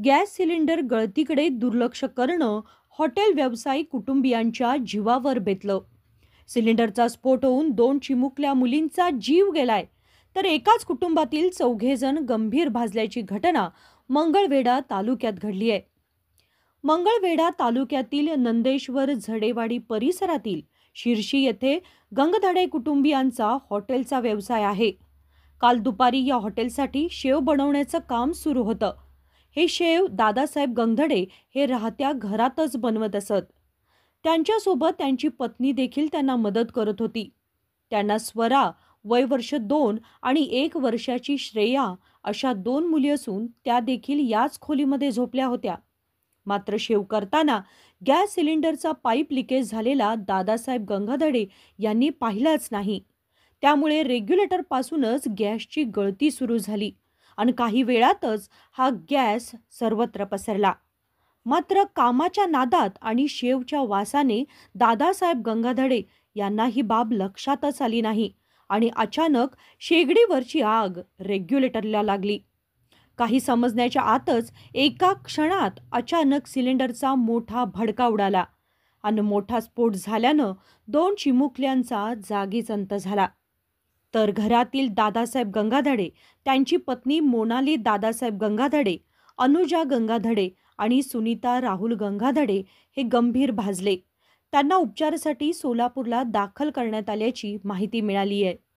Gas cylinder गळतीकडे दुर्लक्ष करणं hotel व्यावसायिक कुटुंबियांच्या जीवावर बेतलं. सिलेंडरचा स्फोट होऊन 2 चिमुकल्या मुलींचा जीव गेलाय, तर एकाच कुटुंबातील 4 जण गंभीर भाजल्याची घटना मंगळवेढा तालुक्यात घडली आहे. मंगळवेढा तालुक्यातील नंदेश्वर झडेवाडी परिसरातील शिरशी येथे गंगधाडे कुटुंबियांचा हॉटेलचा व्यवसाय आहे. काल दुपारी या हॉटेलसाठी शेव बनवण्याचं काम सुरू होतं. हे शेव दादासाहेब गंगधडे हे राहत्या घरातच बनवत असत. त्यांच्यासोबत त्यांची पत्नी देखील त्यांना मदत करत होती. त्यांना स्वरा वय वर्ष 2 आणि 1 वर्षाची श्रेया अशा 2 मुली असून त्या देखील याच खोलीमध्ये झोपल्या होत्या. मात्र शेव करताना गॅस सिलेंडरचा पाईप लिकेज झालेला दादासाहेब गंगाधडे यांनी पाहिलाच नाही. त्यामुळे रेग्युलेटरपासूनच गॅसची गळती सुरू झाली आणि काही वेळातच हा गॅस सर्वत्र पसरला. मात्र कामाच्या नादात आणि शेवच्या वासाने दादासाहेब गंगाधडे यांना ही बाब लक्षातच आली नाही आणि अचानक शेगडीवरची आग रेग्युलेटरला लागली. काही समजण्याच्या आतच एका क्षणात अचानक सिलेंडरचा मोठा भडका उडाला आणि मोठा स्फोट झाल्यानं 2 चिमुकल्यांचा जागीच अंत झाला. तर घरातील दादासाहेब गंगाधडे, त्यांची पत्नी मोनाली दादासाहेब गंगाधडे, अनुजा गंगाधडे आणि सुनीता राहुल गंगाधडे हे गंभीर भाजले. त्यांना उपचारासाठी सोलापूरला दाखल करण्यात आल्याची माहिती मिळाली आहे.